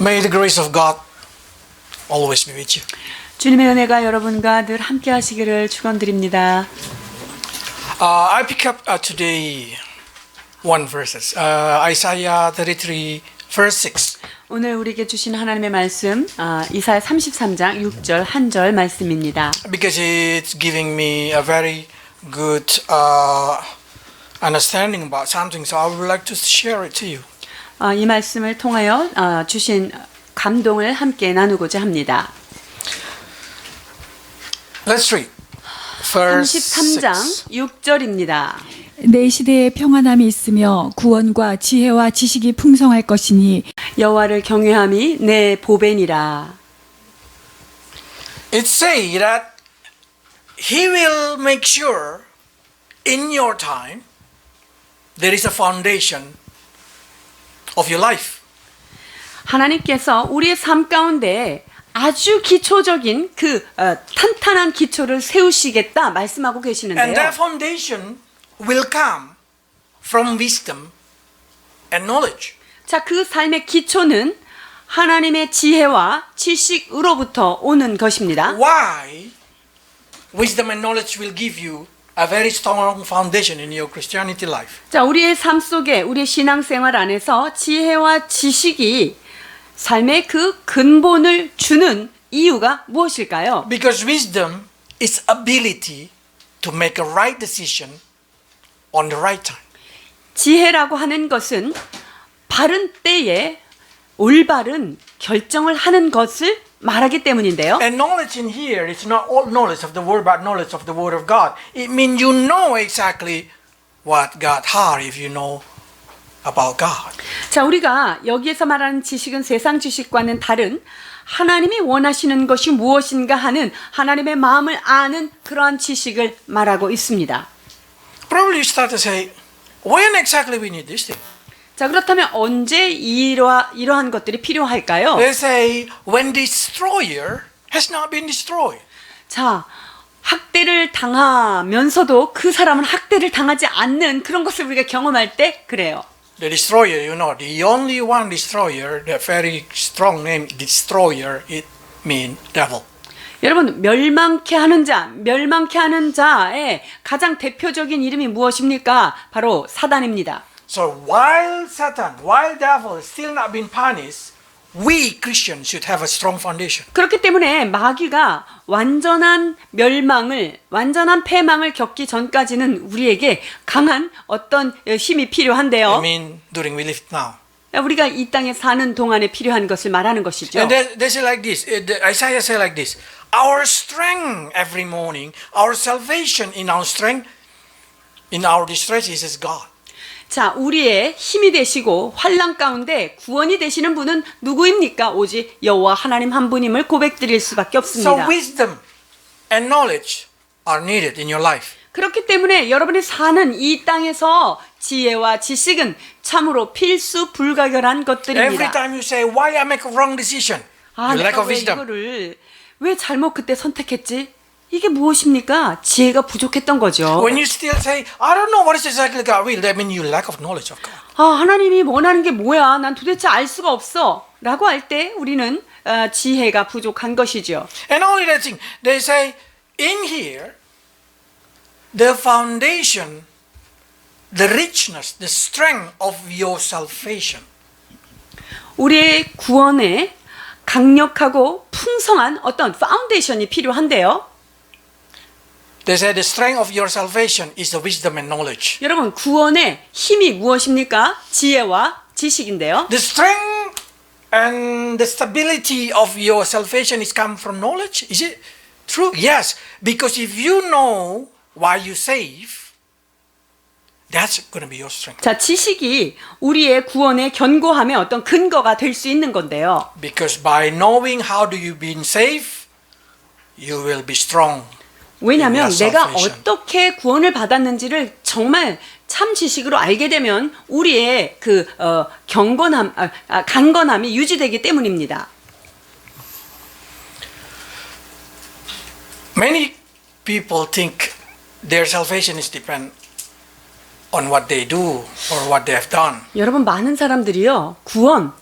May the grace of God always be with you. 주님의 은혜가 여러분과 늘 함께 하시기를 축원드립니다. I pick up today one verses. Isaiah 33 verse 6. 오늘 우리에게 주신 하나님의 말씀 이사야 33장 6절 한 절 말씀입니다. Because it's giving me a very good understanding about something, so I would like to share it to you. 이 말씀을 통하여 주신 감동을 함께 나누고자 합니다. Let's read. Verse 33장 6절입니다. 내 시대에 평안함이 있으며 구원과 지혜와 지식이 풍성할 것이니 여호와를 경외함이 내 보배니라. It say that He will make sure in your time there is a foundation of your life. 하나님께서 우리의 삶 가운데 아주 기초적인 그 탄탄한 기초를 세우시겠다 말씀하고 And 계시는데요. that foundation will come from wisdom and knowledge. 자, 그 삶의 기초는 하나님의 지혜와 지식으로부터 오는 것입니다. Why wisdom and knowledge will give you a very strong foundation in your Christianity life. 자, 우리의 삶 속에 우리의 신앙생활 안에서 지혜와 지식이 삶의 그 근본을 주는 이유가 무엇일까요? Because wisdom is ability to make a right decision on the right time. 지혜라고 하는 것은 바른 때에 올바른 결정을 하는 것을 말하기 때문인데요. And knowledge in here is not all knowledge of the word, but knowledge of the word of God. It means you know exactly what God has if you know about God. 자, 우리가 여기에서 말하는 지식은 세상 지식과는 다른 하나님이 원하시는 것이 무엇인가 하는 하나님의 마음을 아는 그러한 지식을 말하고 있습니다. Probably you start to say, when exactly we need this thing? 자, 그렇다면 언제 이러한 것들이 필요할까요? They say, when destroyer has not been destroyed. 자, 학대를 당하면서도 그 사람은 학대를 당하지 않는 그런 것을 우리가 경험할 때 그래요. The destroyer, you know, the only one destroyer, the very strong name destroyer, it means devil. 여러분, 멸망케 하는 자의 가장 대표적인 이름이 무엇입니까? 바로 사단입니다. So while Satan, while devil is still not been punished, we Christians should have a strong foundation. 그렇기 때문에 마귀가 완전한 패망을 겪기 전까지는 우리에게 강한 어떤 힘이 I 필요한데요. mean, during we live now. 우리가 이 땅에 사는 동안에 필요한 것을 말하는 것이죠. And they say like this, Isaiah say like this, our strength every morning, our salvation in our strength, in our distress is God. 자, 우리의 힘이 되시고 환난 가운데 구원이 되시는 분은 누구입니까? 오직 여호와 하나님 한 분임을 고백드릴 수밖에 So 없습니다. wisdom and knowledge are needed in your life. 그렇기 때문에 여러분이 사는 이 땅에서 지혜와 지식은 참으로 필수 불가결한 Every 것들입니다. time you say, why I make a wrong decision? You lack 내가 of 왜 wisdom. 이거를 왜 잘못 그때 선택했지? 이게 무엇입니까? 지혜가 부족했던 거죠. When you still say, I don't know what is exactly God will, that means you lack of knowledge of God. 하나님이 원하는 게 뭐야? 난 도대체 알 수가 없어. 라고 할 때 우리는 지혜가 부족한 것이죠. And only that thing, they say, in here, the foundation, the richness, the strength of your salvation. 우리의 구원에 강력하고 풍성한 어떤 파운데이션이 필요한데요. They say the strength of your salvation is the wisdom and knowledge. 여러분, 구원의 힘이 무엇입니까? 지혜와 지식인데요. The strength and the stability of your salvation is come from knowledge. Is it true? Yes, because if you know why you save, that's going to be your strength. 자, 지식이 우리의 구원의 견고함의 어떤 근거가 될 수 있는 건데요. Because by knowing how do you been saved, you will be strong. 왜냐하면 in your 내가 salvation. 어떻게 구원을 받았는지를 정말 참 지식으로 알게 되면 우리의 그 강건함이 유지되기 때문입니다. Many people think their salvation is depend on what they do or what they have done. 여러분, 많은 사람들이요, 구원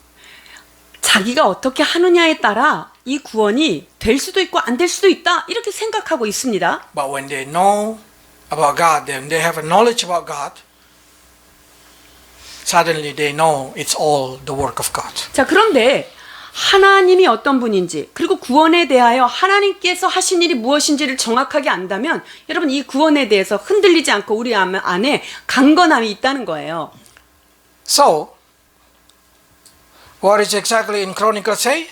자기가 어떻게 하느냐에 따라 이 구원이 될 수도 있고 안 될 수도 있다 이렇게 생각하고 있습니다. But when they know about God, then they have a knowledge about God, suddenly they know it's all the work of God. 자, 그런데 하나님이 어떤 분인지 그리고 구원에 대하여 하나님께서 하신 일이 무엇인지를 정확하게 안다면 여러분 이 구원에 대해서 흔들리지 않고 우리 안에 강건함이 있다는 거예요. So, what is exactly in Chronicles say?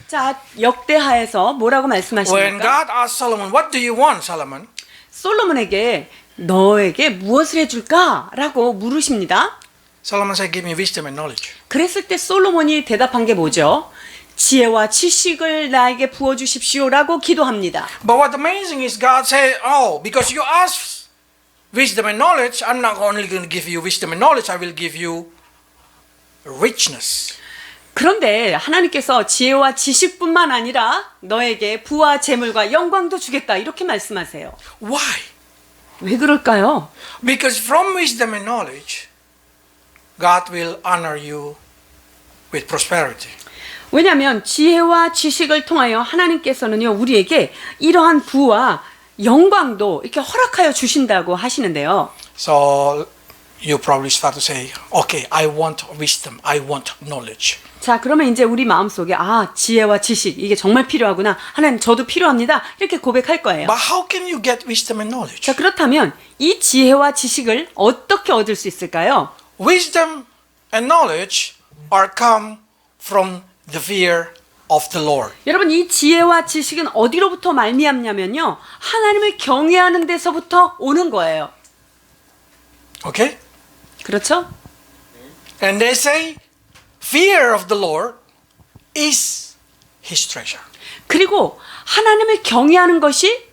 자, 역대하에서 뭐라고 When 말씀하십니까? God asked Solomon, what do you want, Solomon? 솔로몬에게 너에게 무엇을 해줄까라고 물으십니다. Solomon said, give me wisdom and knowledge. 그랬을 때 솔로몬이 대답한 게 뭐죠? 지혜와 지식을 나에게 부어주십시오라고 기도합니다. But what's amazing is God said, oh, because you asked wisdom and knowledge, I'm not only going to give you wisdom and knowledge, I will give you richness. 그런데 하나님께서 지혜와 지식뿐만 아니라 너에게 부와 재물과 영광도 주겠다 이렇게 말씀하세요. Why? 왜 그럴까요? Because from wisdom and knowledge, God will honor you with prosperity. 왜냐하면 지혜와 지식을 통하여 하나님께서는요 우리에게 이러한 부와 영광도 이렇게 허락하여 주신다고 하시는데요. So you probably start to say, okay, I want wisdom, I want knowledge. 자, 그러면 이제 우리 마음속에 지혜와 지식 이게 정말 필요하구나. 하나님 저도 필요합니다. 이렇게 고백할 거예요. But how can you get wisdom and knowledge? 자, 그렇다면 이 지혜와 지식을 어떻게 얻을 수 있을까요? Wisdom and knowledge are come from the fear of the Lord. 여러분 이 지혜와 지식은 어디로부터 말미암냐면요. 하나님을 경외하는 데서부터 오는 거예요. Okay? 그렇죠? And they say, fear of the Lord is his treasure. 그리고 하나님을 경외하는 것이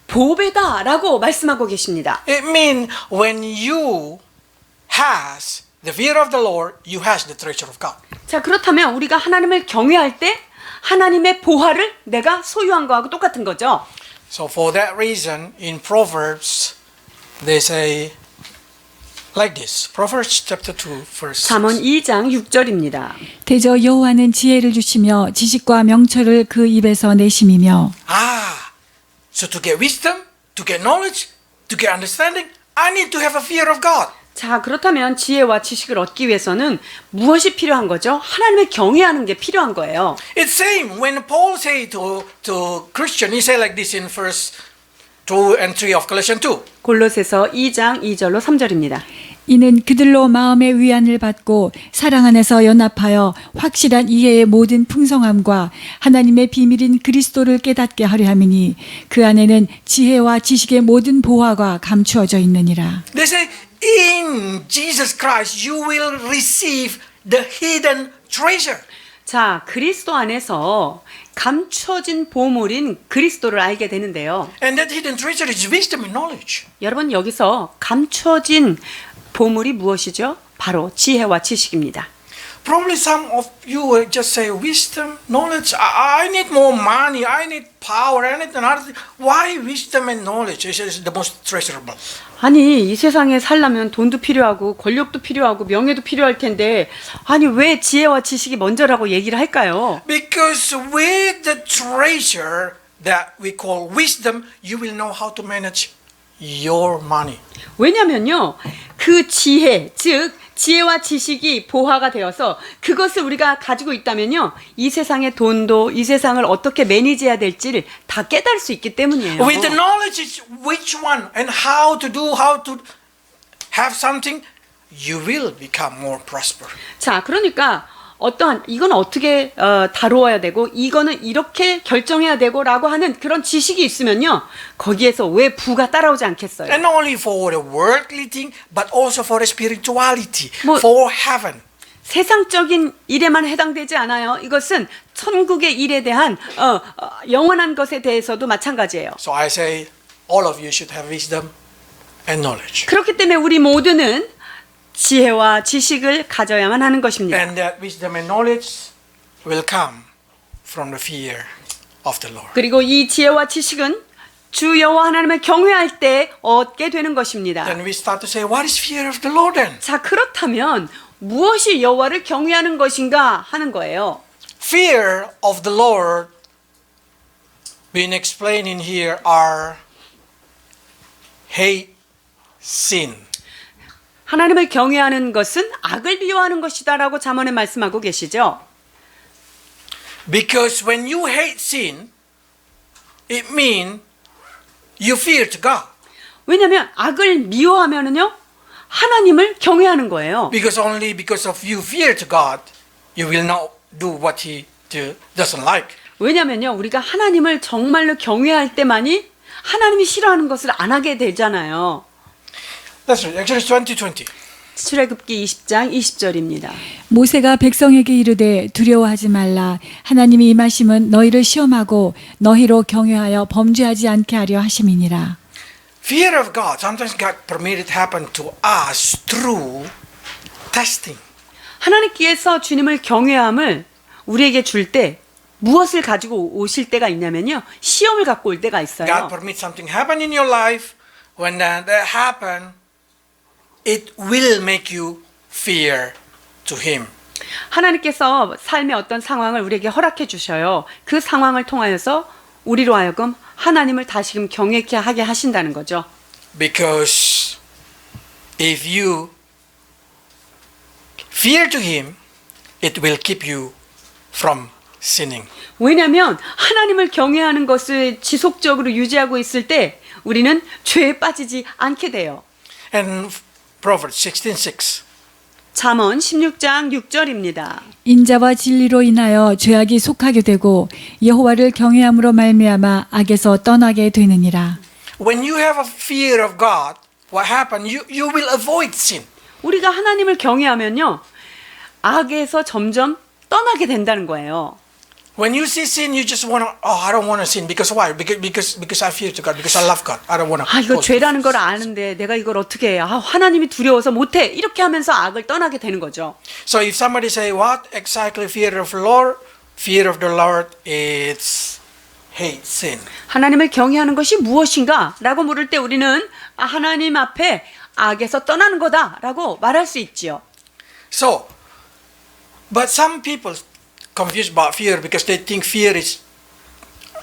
보배다라고 말씀하고 계십니다. It means when you has the fear of the Lord, you has the treasure of God. 자, 그렇다면 우리가 하나님을 경외할 때 하나님의 보화를 내가 소유한 거하고 똑같은 거죠. So for that reason, in Proverbs, they say like this. Proverbs chapter 2, verse 6. 잠언 2장 6절입니다. 대저 여호와는 지혜를 주시며 지식과 명철을 그 입에서 내심이며. So to get wisdom, to get knowledge, to get understanding, I need to have a fear of God. 자, 그렇다면 지혜와 지식을 얻기 위해서는 무엇이 필요한 거죠? 하나님을 경외하는 게 필요한 거예요. It's same when Paul say to Christian, he say like this in verse 2 and 3 of Colossians 2. 골로새서 2장 2절로 3절입니다. 이는 그들로 마음의 위안을 받고 사랑 안에서 연합하여 확실한 이해의 모든 풍성함과 하나님의 비밀인 그리스도를 깨닫게 하려 함이니 그 안에는 지혜와 지식의 모든 보화가 감추어져 있느니라. They say, in Jesus Christ you will receive the hidden treasure. 자, 그리스도 안에서 감춰진 보물인 그리스도를 알게 되는데요. And that hidden treasure is wisdom and knowledge. 여러분 여기서 감춰진 보물이 무엇이죠? 바로 지혜와 지식입니다. Probably some of you will just say wisdom, knowledge. I need more money. I need power. I need another thing. Why wisdom and knowledge is the most treasurable? 아니 이 세상에 살려면 돈도 필요하고 권력도 필요하고 명예도 필요할 텐데 아니 왜 지혜와 지식이 먼저라고 얘기를 할까요? Because with the treasure that we call wisdom, you will know how to manage your money. 왜냐면요 그 지혜 즉 지혜와 지식이 보화가 되어서 그것을 우리가 가지고 있다면요 이 세상의 돈도 이 세상을 어떻게 매니지해야 될지를 다 깨달을 수 있기 때문이에요. With the knowledge is which one and how to do, how to have something, you will become more prosperous. 자, 그러니까 어떠한 이건 어떻게 다루어야 되고 이거는 이렇게 결정해야 되고라고 하는 그런 지식이 있으면요 거기에서 왜 부가 따라오지 않겠어요? And not only for the worldly thing, but also for the spirituality, 뭐- for heaven. 세상적인 일에만 해당되지 않아요. 이것은 천국의 일에 대한 영원한 것에 대해서도 마찬가지예요. So I say, all of you should have wisdom and knowledge. 그렇기 때문에 우리 모두는 지혜와 지식을 가져야만 하는 것입니다. And that wisdom and knowledge will come from the fear of the Lord. 그리고 이 지혜와 지식은 주 여호와 하나님을 경외할 때 얻게 되는 것입니다. Then we start to say, what is fear of the Lord then? 자, 그렇다면 무엇이 여호와를 경외하는 것인가 하는 거예요. fear of the Lord being explained in here are hate sin. 하나님을 경외하는 것은 악을 미워하는 것이다라고 잠언에 말씀하고 계시죠. Because when you hate sin, it means you fear to God. 왜냐하면 악을 미워하면은요 하나님을 경외하는 거예요. Because only because of you fear to God, you will not do what He doesn't like. 왜냐면요 우리가 하나님을 정말로 경외할 때만이 하나님이 싫어하는 것을 안 하게 되잖아요. That's right. Exodus 20:20. 출애굽기 20장 20절입니다. 모세가 백성에게 이르되 두려워하지 말라. 하나님이 임하심은 너희를 시험하고 너희로 경외하여 범죄하지 않게 하려 하심이니라. Fear of God, sometimes God permitted happen to us through testing. 하나님께서 주님을 경외함을 우리에게 줄 때 무엇을 가지고 오실 때가 있냐면요. 시험을 갖고 올 때가 있어요. God permits something happen in your life. When that happen, it will make you fear to Him. 하나님께서 삶의 어떤 상황을 우리에게 허락해 주셔요. 그 상황을 통하여서 우리로 하여금 하나님을 다시금 경외케 하게 하신다는 거죠. Because if you fear to Him, it will keep you from sinning. 왜냐하면 하나님을 경외하는 것을 지속적으로 유지하고 있을 때 우리는 죄에 빠지지 않게 돼요. And Proverbs 16:6. 잠언 16장 6절입니다. 인자와 진리로 인하여 죄악이 속하게 되고 여호와를 경외함으로 말미암아 악에서 떠나게 되느니라. When you have a fear of God, what happens? You will avoid sin. 우리가 하나님을 경외하면요. 악에서 점점 떠나게 된다는 거예요. When you see sin, you just want to, I don't want to sin. Because why? Because I fear to God. Because I love God. I don't want to. 이거 죄라는 걸 아는데 내가 이걸 어떻게 해? 하나님이 두려워서 못해. 이렇게 하면서 악을 떠나게 되는 거죠. So if somebody say, what exactly fear of the Lord? Fear of the Lord is hate sin. 하나님을 경외하는 것이 무엇인가? 라고 물을 때 우리는 하나님 앞에 악에서 떠나는 거다 라고 말할 수 있지요. So, but some people confused about fear because they think fear is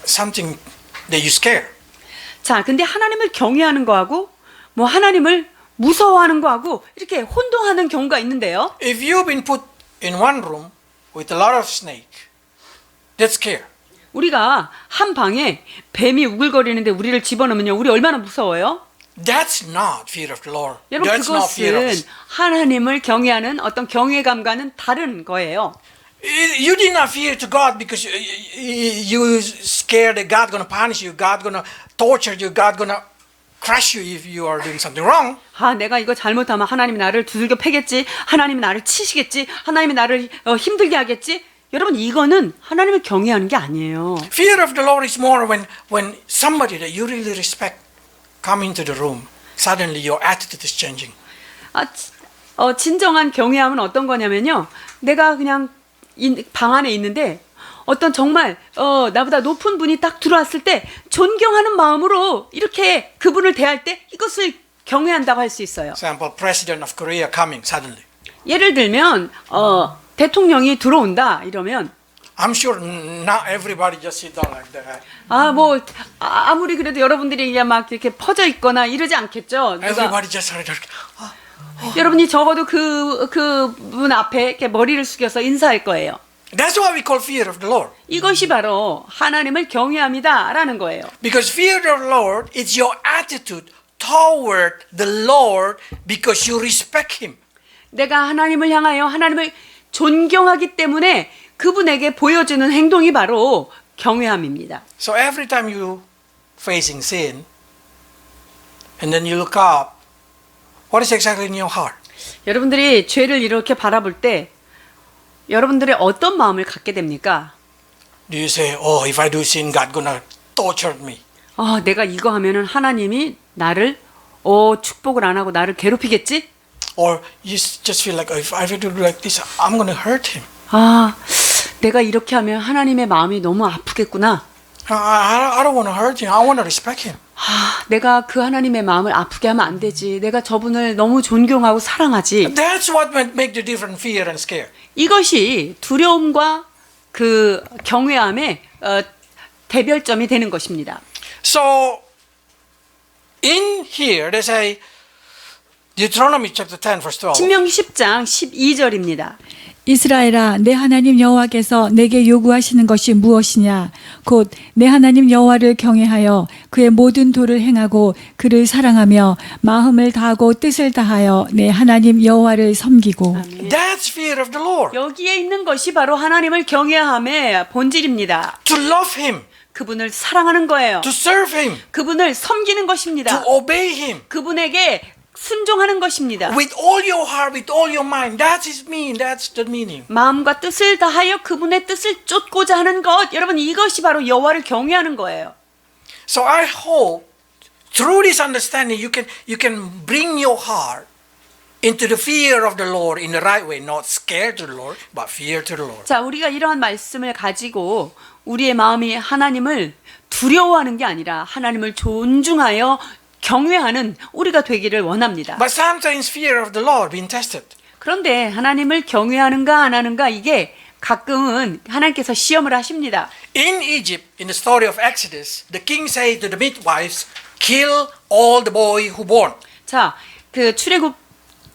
something that you scare. 자, 근데 하나님을 경외하는 거하고 뭐 하나님을 무서워하는 거하고 이렇게 혼동하는 경우가 있는데요. If you've been put in one room with a lot of snake, that's scare. 우리가 한 방에 뱀이 우글거리는데 우리를 집어넣으면요. 우리 얼마나 무서워요? That's not fear of the Lord. 여러분 That's not fear of 그것은 하나님을 경외하는 어떤 경외감과는 다른 거예요. You did not fear to God because you scared that God's going to punish you, God's going to torture you, God's going to crush you if you are doing something wrong. 내가 이거 잘못하면 하나님이 나를 두들겨 패겠지. 하나님이 나를 치시겠지. 하나님이 나를 힘들게 하겠지. 여러분 이거는 하나님을 경외하는 게 아니에요. Fear of the Lord is more when somebody that you really respect come into the room. Suddenly your attitude is changing. 진정한 경외함은 어떤 거냐면요. 내가 그냥 방 안에 있는데 어떤 정말 나보다 높은 분이 딱 들어왔을 때 존경하는 마음으로 이렇게 그분을 대할 때 이것을 경외한다고 할 수 있어요. Example, President of Korea coming suddenly. 예를 들면 대통령이 들어온다 이러면 I'm sure not everybody just sit down like that. 아무리 그래도 여러분들이 그냥 막 이렇게 퍼져 있거나 이러지 않겠죠. Everybody just started. 여러분이 적어도 그분 앞에 이렇게 머리를 숙여서 인사할 거예요. That's what we call fear of the Lord. 이것이 바로 하나님을 경외함이다라는 거예요. Because fear of the Lord is your attitude toward the Lord because you respect Him. 내가 하나님을 향하여 하나님을 존경하기 때문에 그분에게 보여주는 행동이 바로 경외함입니다. So every time you facing sin, and then you look up, what is exactly in your heart? 여러분들이 죄를 이렇게 바라볼 때 여러분들의 어떤 마음을 갖게 됩니까? Do you say, "Oh, if I do sin, God gonna torture me"? 내가 이거 하면은 하나님이 나를 축복을 안 하고 나를 괴롭히겠지? Or you just feel like, if I do like this, I'm gonna hurt Him. 내가 이렇게 하면 하나님의 마음이 너무 아프겠구나. I don't want to hurt Him. I want to respect Him. 내가 그 하나님의 마음을 아프게 하면 안 되지. 내가 저분을 너무 존경하고 사랑하지. That's what make the difference, fear and scare. 이것이 두려움과 그 경외함의 대별점이 되는 것입니다. So in here they say Deuteronomy chapter 10 verse 12. 신명기 10장 12절입니다. 이스라엘아 내 하나님 여호와께서 내게 요구하시는 것이 무엇이냐 곧 내 하나님 여호와를 경외하여 그의 모든 도를 행하고 그를 사랑하며 마음을 다하고 뜻을 다하여 내 하나님 여호와를 섬기고. That's fear of the Lord. 여기에 있는 것이 바로 하나님을 경외함의 본질입니다. To love him, 그분을 사랑하는 거예요. to serve him, 그분을 섬기는 to 것입니다. obey him 그분에게 순종하는 것입니다. with all your heart, with all your mind. That is mean. That's the meaning. 마음과 뜻을 다하여 그분의 뜻을 쫓고자 하는 것. 여러분 이것이 바로 여호와를 경외하는 거예요. So I hope through this understanding you can bring your heart into the fear of the Lord in the right way, not scared to the Lord, but fear to the Lord. 자, 우리가 이러한 말씀을 가지고 우리의 마음이 하나님을 두려워하는 게 아니라 하나님을 존중하여 경외하는 우리가 되기를 원합니다. But sometimes fear of the Lord being tested. 그런데 하나님을 경외하는가 안 하는가 이게 가끔은 하나님께서 시험을 하십니다. In Egypt, in the story of Exodus, the king said to the midwives, "Kill all the boy who born." 자, 그 출애굽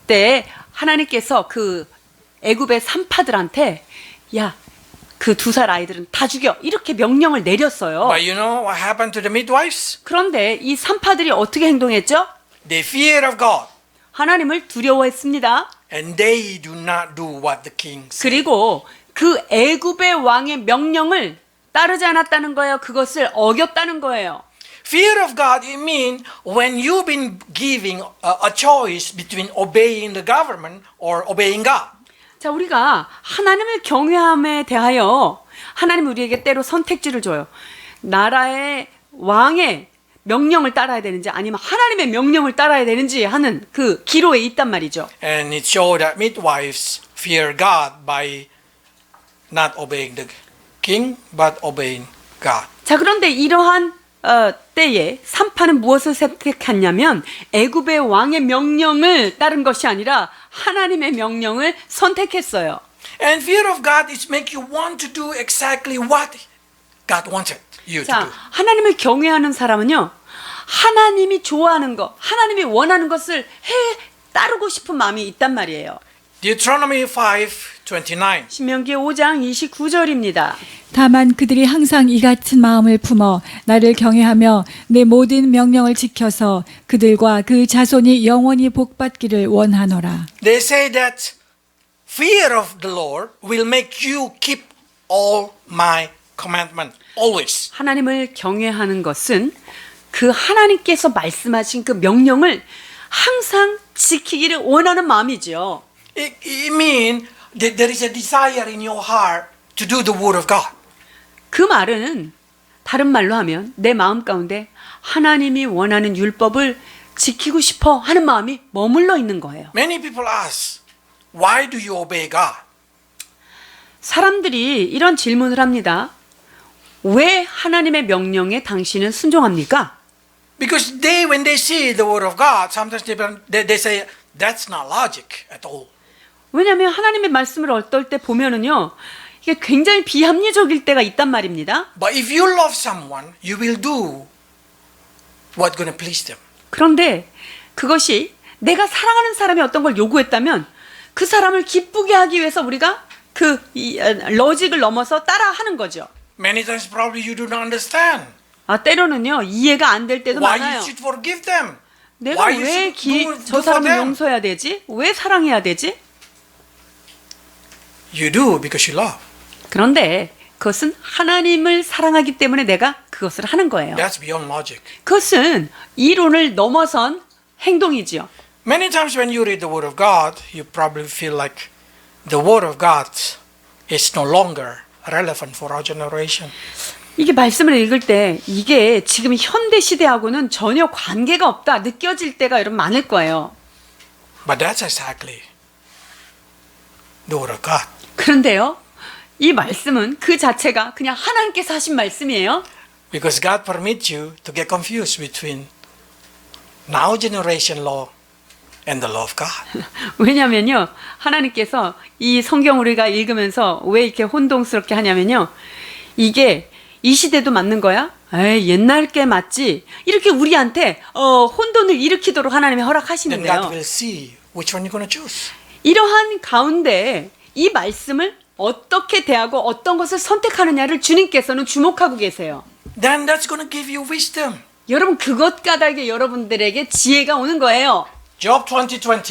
때 하나님께서 그 애굽의 산파들한테 야, 그 2살 아이들은 다 죽여 이렇게 명령을 내렸어요. But you know what happened to the midwives? 그런데 이 산파들이 어떻게 행동했죠? They fear of God, 하나님을 두려워했습니다. and they do not do what the king said. 그리고 그 애굽의 왕의 명령을 따르지 않았다는 거예요. 그것을 어겼다는 거예요. Fear of God, it means when you've been giving a choice between obeying the government or obeying God. 자, 우리가 하나님을 경외함에 대하여 하나님 우리에게 때로 선택지를 줘요. 나라의 왕의 명령을 따라야 되는지 아니면 하나님의 명령을 따라야 되는지 하는 그 기로에 있단 말이죠. And it showed that midwives fear God by not obeying the king, but obeying God. 자, 그런데 이러한 때에 산파는 무엇을 선택했냐면 애굽의 왕의 명령을 따른 것이 아니라 하나님의 명령을 선택했어요. And fear of God is make you want to do exactly what God wanted you to 자, do. 하나님을 경외하는 사람은요, 하나님이 좋아하는 것, 하나님이 원하는 것을 따르고 싶은 마음이 있단 말이에요. Deuteronomy 5:29. 신명기 5장 29절입니다. 다만 그들이 항상 이 같은 마음을 품어 나를 경외하며 내 모든 명령을 지켜서 그들과 그 자손이 영원히 복받기를 원하노라. They say that fear of the Lord will make you keep all my commandment always. 하나님을 경외하는 것은 그 하나님께서 말씀하신 그 명령을 항상 지키기를 원하는 마음이죠. It means that there is a desire in your heart to do the word of God. 그 말은 다른 말로 하면 내 마음 가운데 하나님이 원하는 율법을 지키고 싶어 하는 마음이 머물러 있는 거예요. Many people ask, why do you obey God? 사람들이 이런 질문을 합니다. 왜 하나님의 명령에 당신은 순종합니까? Because when they see the word of God, sometimes they say, that's not logic at all. 왜냐하면 하나님의 말씀을 어떨 때 보면은요, 이게 굉장히 비합리적일 때가 있단 말입니다. But if you love someone, you will do what's going to please them. 그런데 그것이 내가 사랑하는 사람이 어떤 걸 요구했다면 그 사람을 기쁘게 하기 위해서 우리가 그 로직을 넘어서 따라하는 거죠. Many times probably you do not understand 때로는요 이해가 안 될 때도 why 많아요. you should forgive them. 내가 Why you 왜 should 저 do for 사람을 them. 용서해야 되지? 왜 사랑해야 되지? You do because you love. 그런데 그것은 하나님을 사랑하기 때문에 내가 그것을 하는 거예요. That's beyond logic. 그것은 이론을 넘어선 행동이지요. Many times when you read the Word of God, you probably feel like the Word of God is no longer relevant for our generation. 이게 말씀을 읽을 때 이게 지금 현대 시대하고는 전혀 관계가 없다 느껴질 때가 여러분 많을 거예요. But that's exactly the Word of God. 그런데요, 이 말씀은 그 자체가 그냥 하나님께서 하신 말씀이에요. Because God permits you to get confused between now generation law and the law of God. 왜냐면요. 하나님께서 이 성경 우리가 읽으면서 왜 이렇게 혼동스럽게 하냐면요. 이게 이 시대도 맞는 거야? 에이, 옛날 게 맞지. 이렇게 우리한테 혼돈을 일으키도록 하나님이 Then God 허락하시는데요. will see which one you're going to choose. 이러한 가운데 이 말씀을 어떻게 대하고 어떤 것을 선택하느냐를 주님께서는 주목하고 계세요. Then that's going to give you wisdom. 여러분 그것 까닭에 여러분들에게 지혜가 오는 거예요. Job 28.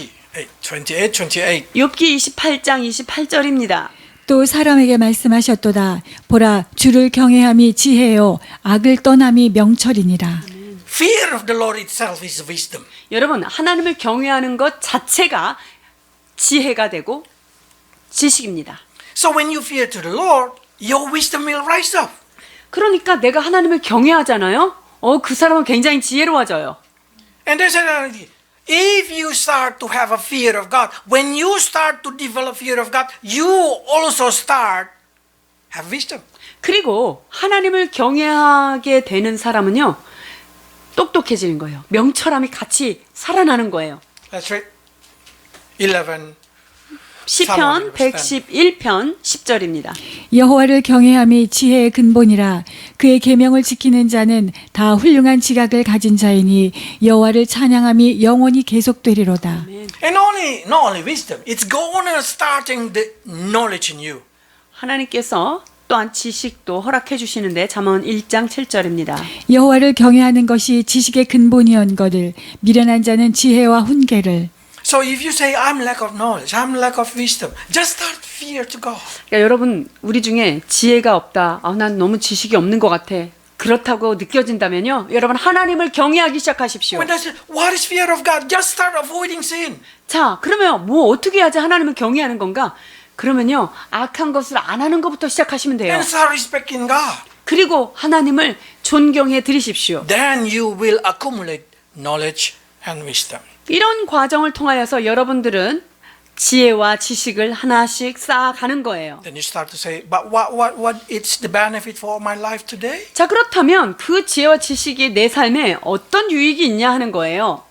욥기 28장 28절입니다. 또 사람에게 말씀하셨도다. 보라, 주를 경외함이 지혜요, 악을 떠남이 명철이니라. Fear of the Lord itself is wisdom. 여러분 하나님을 경외하는 것 자체가 지혜가 되고 지식입니다. So when you fear to the Lord, your wisdom will rise up. 그러니까 내가 하나님을 경외하잖아요. 그 사람은 굉장히 지혜로워져요. And there's another. If you start to have a fear of God, when you start to develop fear of God, you also start have wisdom. 그리고 하나님을 경외하게 되는 사람은요. 똑똑해지는 거예요. 명철함이 같이 살아나는 거예요. Let's read 11. 시편 111편 10절입니다. 여호와를 경외함이 지혜의 근본이라. 그의 계명을 지키는 자는 다 훌륭한 지각을 가진 자이니 여호와를 찬양함이 영원히 계속되리로다. And not only wisdom, it's gonna starting the knowledge in you. 하나님께서 또한 지식도 허락해 주시는데 잠언 1장 7절입니다. 여호와를 경외하는 것이 지식의 근본이언거들 미련한 자는 지혜와 훈계를. So if you say I'm lack of knowledge, I'm lack of wisdom, just start fear to God. 그러니까 여러분 우리 중에 지혜가 없다. 난 너무 지식이 없는 것 같아. 그렇다고 느껴진다면요. 여러분 하나님을 경외하기 시작하십시오. When I say what is fear of God, just start avoiding sin. 자, 그러면 뭐 어떻게 해야지 하나님을 경외하는 건가? 그러면요. 악한 것을 안 하는 것부터 시작하시면 돼요. And start respecting God. 그리고 하나님을 존경해 드리십시오. Then you will accumulate knowledge and wisdom. 이런 과정을 통하여서 여러분들은 지혜와 지식을 하나씩 쌓아가는 거예요. Then you start to say, but what is the benefit for my life today? 자, 그렇다면 그 지혜와 지식이 내 삶에 어떤 유익이 있냐 하는 거예요.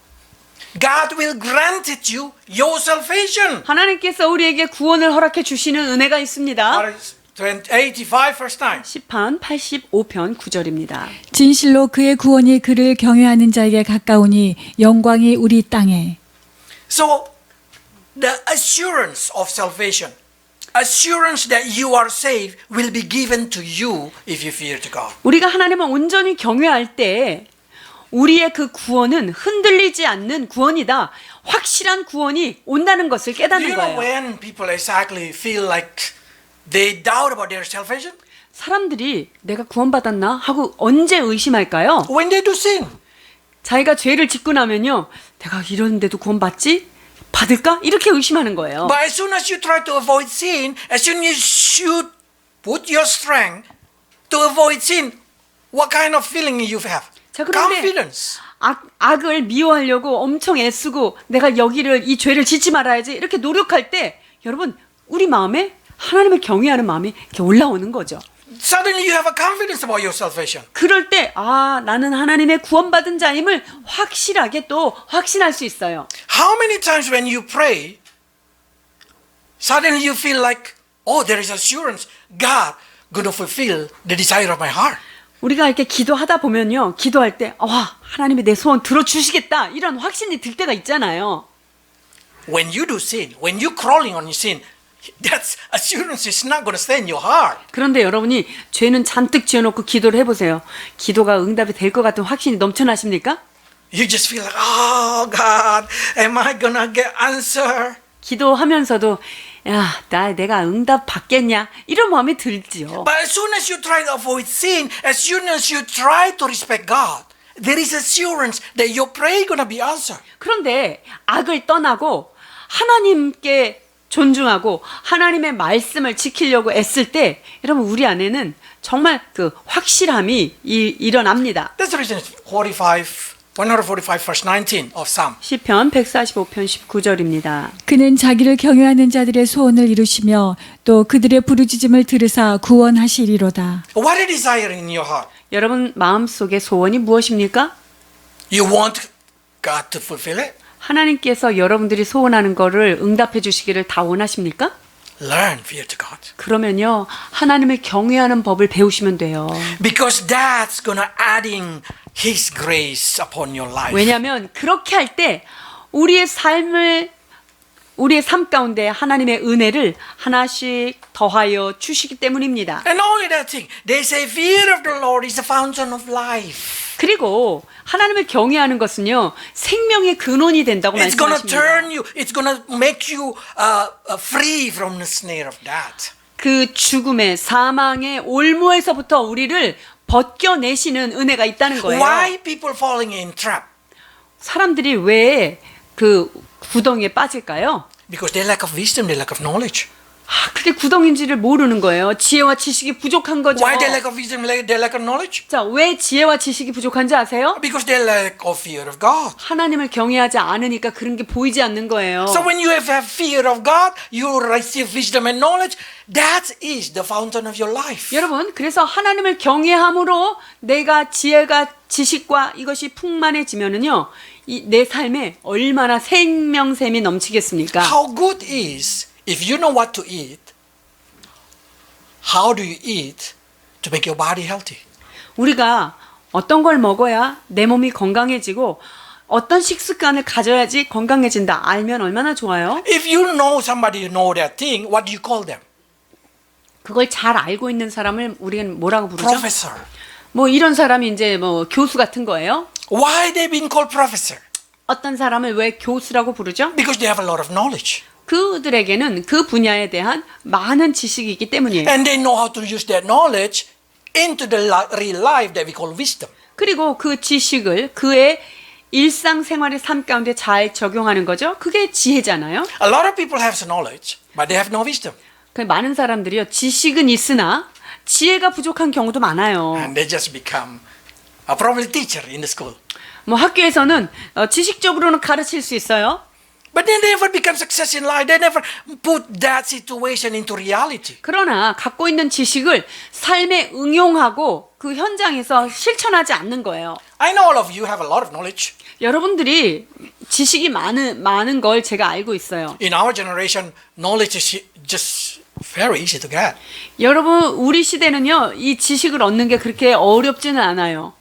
God will grant it you your salvation. 하나님께서 우리에게 구원을 허락해 주시는 은혜가 있습니다. 85 verse 9. 시편 85편 9절입니다. 진실로 그의 구원이 그를 경외하는 자에게 가까우니 영광이 우리 땅에. So the assurance of salvation, assurance that you are saved will be given to you if you fear to God. 우리가 하나님을 온전히 경외할 때 우리의 그 구원은 흔들리지 않는 구원이다. 확실한 구원이 온다는 것을 Do you 깨닫는 know 거예요. when people exactly feel like they doubt about their salvation? 사람들이 내가 구원받았나 하고 언제 의심할까요? When they do sin. 자기가 죄를 짓고 나면요. 내가 이러는데도 구원받지? 받을까? 이렇게 의심하는 거예요. But as soon as you try to avoid sin, as soon as you put your strength to avoid sin, what kind of feeling you have? 자, 그런데 Confidence. 악을 미워하려고 엄청 애쓰고 내가 이 죄를 짓지 말아야지 이렇게 노력할 때 여러분 우리 마음에 하나님을 경외하는 마음이 이렇게 올라오는 거죠. Suddenly you have a confidence about your salvation. 그럴 때 나는 하나님의 구원받은 자임을 확실하게 또 확신할 수 있어요. How many times when you pray, suddenly you feel like, oh, there is assurance, God gonna fulfill the desire of my heart. 우리가 이렇게 기도하다 보면요. 기도할 때 하나님이 내 소원 들어주시겠다 이런 확신이 들 때가 있잖아요. When you do sin, when you crawling on your sin, that assurance is not going to stay in your heart. 그런데 여러분이 죄는 잔뜩 지어놓고 기도를 해보세요. 기도가 응답이 될 것 같은 확신이 넘쳐나십니까? You just feel like, oh God, am I going to get answer? 기도하면서도 내가 응답 받겠냐 이런 마음이 들지요. But as soon as you try to avoid sin, as soon as you try to respect God, there is assurance that your prayer going to be answered. 그런데 악을 떠나고 하나님께 존중하고 하나님의 말씀을 지키려고 애쓸 때 여러분 우리 안에는 정말 그 확실함이 일어납니다. That's the reason 145 verse 19 of Psalm. 시편 145편 19절입니다. 그는 자기를 경외하는 자들의 소원을 이루시며 또 그들의 부르짖음을 들으사 구원하시리로다. What is desire in your heart? 여러분 마음속의 소원이 무엇입니까? You want God to fulfill it? 하나님께서 여러분들이 소원하는 거를 응답해 주시기를 다 원하십니까? Learn fear to God. 그러면요, 하나님을 경외하는 법을 배우시면 돼요. Because that's gonna adding His grace upon your life. 왜냐하면 그렇게 할 때 우리의 삶 가운데 하나님의 은혜를 하나씩 더하여 주시기 때문입니다. And not only that thing, they say fear of the Lord is the fountain of life. 그리고 하나님을 경외하는 것은요, 생명의 근원이 된다고 It's gonna 말씀하십니다. turn you. It's gonna make you free from the snare of that. 그 죽음의 사망의 올무에서부터 우리를 벗겨내시는 은혜가 있다는 거예요. Why people falling in trap? 사람들이 왜 그 구덩이에 빠질까요? Because they lack of wisdom, they lack of knowledge. 그게 구덩인지를 모르는 거예요. 지혜와 지식이 부족한 거죠. Why they lack of wisdom, they lack of knowledge? 자, 왜 지혜와 지식이 부족한지 아세요? Because they lack of fear of God. 하나님을 경외하지 않으니까 그런 게 보이지 않는 거예요. So when you have fear of God, you receive wisdom and knowledge. That is the fountain of your life. 여러분, 그래서 하나님을 경외함으로 내가 지혜가 지식과 이것이 풍만해지면은요, 내 삶에 얼마나 생명샘이 넘치겠습니까? How good is if you know what to eat? How do you eat to make your body healthy? 우리가 어떤 걸 먹어야 내 몸이 건강해지고 어떤 식습관을 가져야지 건강해진다 알면 얼마나 좋아요? If you know somebody know that thing, what do you call them? 그걸 잘 알고 있는 사람을 우리는 뭐라고 부르죠? Professor. 뭐 이런 사람이 이제 뭐 교수 같은 거예요. Why they being called professor? 어떤 사람을 왜 교수라고 부르죠? Because they have a lot of knowledge. 그들에게는 그 분야에 대한 많은 지식이 있기 때문이에요. And they know how to use that knowledge into the real life that we call wisdom. 그리고 그 지식을 그의 일상생활의 삶 가운데 잘 적용하는 거죠. 그게 지혜잖아요. A lot of people have knowledge, but they have no wisdom. 많은 사람들이요, 지식은 있으나 지혜가 부족한 경우도 많아요. And they just become a probably teacher in the school. 뭐 학교에서는 지식적으로는 가르칠 수 있어요. But they never become success in life. They never put that situation into reality. 그러나 갖고 있는 지식을 삶에 응용하고 그 현장에서 실천하지 않는 거예요. I know all of you have a lot of knowledge. 여러분들이 지식이 많은 걸 제가 알고 있어요. In our generation, knowledge is just very easy to get. 여러분, 우리 시대는요, 이 지식을 얻는 게 그렇게 어렵지는 않아요.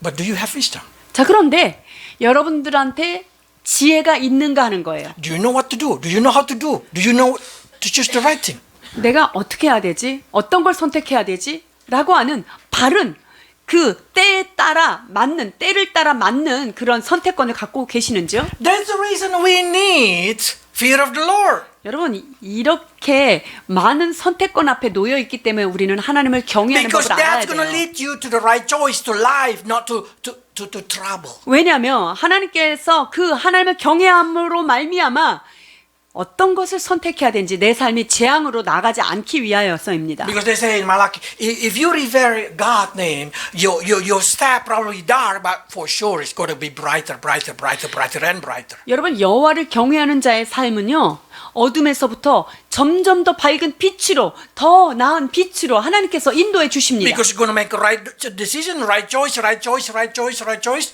But do you have wisdom? 자, 그런데 여러분들한테 지혜가 있는가 하는 거예요. Do you know what to do? Do you know how to do? Do you know to choose the right thing? 내가 어떻게 해야 되지? 어떤 걸 선택해야 되지? 라고 하는 바른 그 때를 따라 맞는 그런 선택권을 갖고 계시는지요? That's the reason we need fear of the Lord. 여러분, 이렇게 많은 선택권 앞에 놓여 있기 때문에 우리는 하나님을 경외하는 Because 법을 알아야 that's going to 돼요. lead you to the right choice, to life, not to trouble. 왜냐하면 하나님께서 그 하나님을 경외함으로 말미암아 어떤 것을 선택해야 되는지 내 삶이 재앙으로 나가지 않기 위하여서입니다. Because they say in Malachi, if you revere God's name, your star probably dark, but for sure it's going to be brighter, brighter, brighter, brighter, and brighter. 여러분, 여호와를 경외하는 자의 삶은요, 어둠에서부터 점점 더 밝은 빛으로, 더 나은 빛으로 하나님께서 인도해 주십니다. Because you're going to make a right decision, right choice, right choice, right choice, right choice.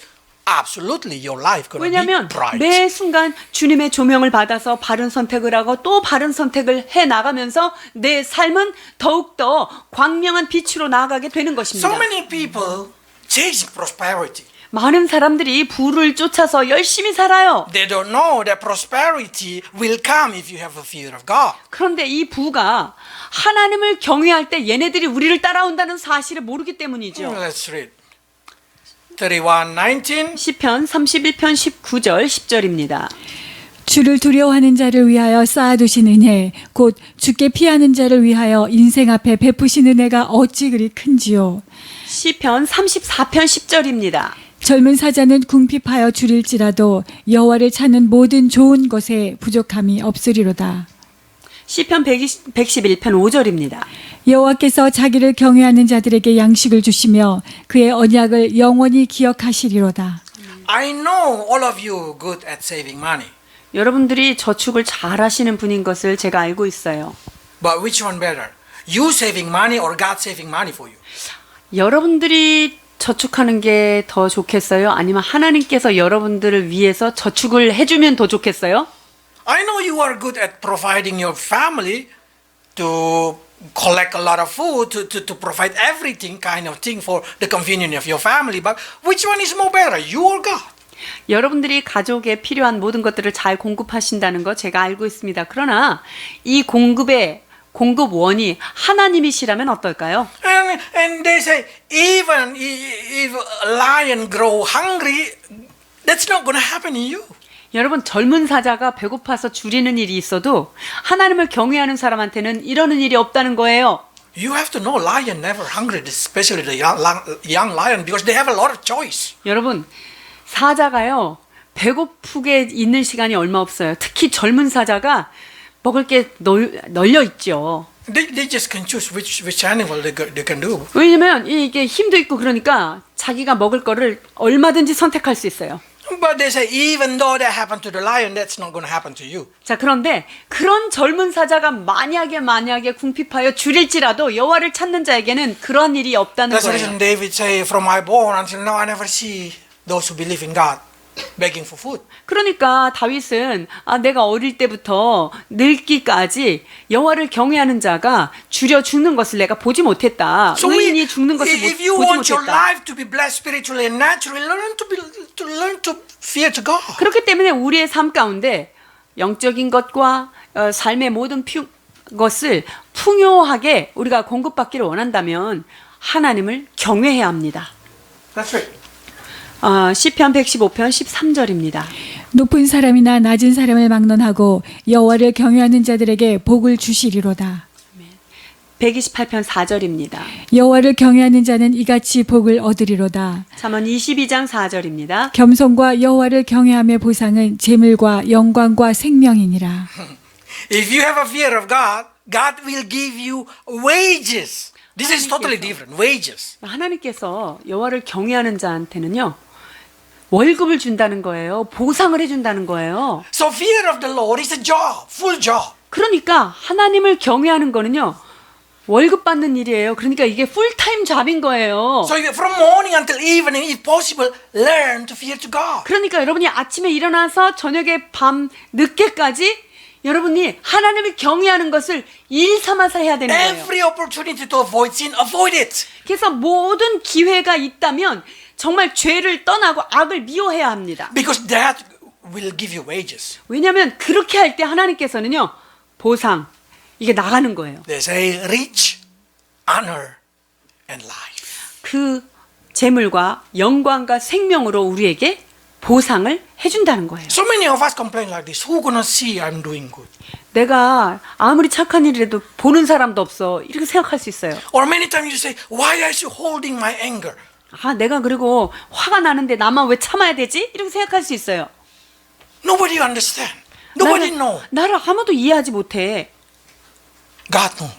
Absolutely, your life going to be 왜냐하면 bright. 매 순간 주님의 조명을 받아서 바른 선택을 하고 또 바른 선택을 해 나가면서 내 삶은 더욱더 광명한 빛으로 나아가게 되는 것입니다. So many people chasing prosperity. 많은 사람들이 부를 쫓아서 열심히 살아요. They don't know that prosperity will come if you have a fear of God. 그런데 이 부가 하나님을 경외할 때 얘네들이 우리를 따라온다는 사실을 모르기 때문이죠. Let's read. 31:19. 시편 31편 19절 10절입니다. 주를 두려워하는 자를 위하여 쌓아두신 은혜 곧 주께 피하는 자를 위하여 인생 앞에 베푸신 은혜가 어찌 그리 큰지요. 시편 34편 10절입니다. 젊은 사자는 궁핍하여 줄일지라도 여호와를 찾는 모든 좋은 것에 부족함이 없으리로다. 시편 111편 5절입니다. 여호와께서 자기를 경외하는 자들에게 양식을 주시며 그의 언약을 영원히 기억하시리로다. I know all of you good at saving money. 여러분들이 저축을 잘 하시는 분인 것을 제가 알고 있어요. But which one better? You saving money or God saving money for you? 여러분들이 저축하는 게 더 좋겠어요? 아니면 하나님께서 여러분들을 위해서 저축을 해주면 더 좋겠어요? I know you are good at providing your family to collect a lot of food, to provide everything kind of thing for the convenience of your family. But which one is more better, you or God? 여러분들이 가족에 필요한 모든 것들을 잘 공급하신다는 거 제가 알고 있습니다. 그러나 이 공급원이 하나님이시라면 어떨까요? And they say, even if a lion grow hungry, that's not going to happen in you. 여러분 젊은 사자가 배고파서 줄이는 일이 있어도 하나님을 경외하는 사람한테는 이러는 일이 없다는 거예요. You have to know lion never hungry, especially the young lion, because they have a lot of choice. 여러분 사자가요 배고프게 있는 시간이 얼마 없어요. 특히 젊은 사자가 먹을 게 널려 있죠. They just can choose which animal they can do. 왜냐면 이게 힘도 있고 그러니까 자기가 먹을 거를 얼마든지 선택할 수 있어요. But they say, even though that happened to the lion, that's not going to happen to you. 자 그런데 그런 젊은 사자가 만약에 궁핍하여 줄일지라도 여호와를 찾는 자에게는 그런 일이 없다는 That's the 거예요. reason David say, from my born until now, I never see those who believe in God begging for food. 그러니까 다윗은 내가 어릴 때부터 늙기까지 여호와를 경외하는 자가 줄여 죽는 것을 내가 보지 못했다. 의인이 죽는 것을 if you 보지 want your 못했다. life to be blessed spiritually and naturally, learn to fear to God. 그렇기 때문에 우리의 삶 가운데 영적인 것과 삶의 모든 것을 풍요하게 우리가 공급받기를 원한다면 하나님을 경외해야 합니다. That's right. 시편 115편 13절입니다. 높은 사람이나 낮은 사람을 막론하고 여호와를 경외하는 자들에게 복을 주시리로다. 128편 4절입니다. 여호와를 경외하는 자는 이같이 복을 얻으리로다. 잠언 22장 4절입니다. 겸손과 여호와를 경외함의 보상은 재물과 영광과 생명이니라. If you have a fear of God, God will give you wages. This is totally different. Wages. 하나님께서 여호와를 경외하는 자한테는요. 월급을 준다는 거예요. 보상을 해준다는 거예요. So fear of the Lord is a job, full job. 그러니까 하나님을 경외하는 거는요. 월급 받는 일이에요. 그러니까 이게 풀타임 잡인 거예요. So from morning until evening, if possible, learn to fear to God. 그러니까 여러분이 아침에 일어나서 저녁에 밤 늦게까지 여러분이 하나님을 경외하는 것을 일 삼아서 해야 되는 거예요. Every opportunity to avoid sin, avoid it. 그래서 모든 기회가 있다면 정말 죄를 떠나고 악을 미워해야 합니다. Because that will give you wages. 왜냐하면 그렇게 할 때 하나님께서는요. 보상, 이게 나가는 거예요. They say rich, honor, and life. 그 재물과 영광과 생명으로 우리에게 보상을 해준다는 거예요. So many of us complain like this. Who gonna see I'm doing good? 내가 아무리 착한 일이라도 보는 사람도 없어. 이렇게 생각할 수 있어요. Or many times you say, why are you holding my anger? 내가 그리고 화가 나는데 나만 왜 참아야 되지? 이렇게 생각할 수 있어요. Nobody understand. Nobody know. 나를 아무도 이해하지 못해. God know.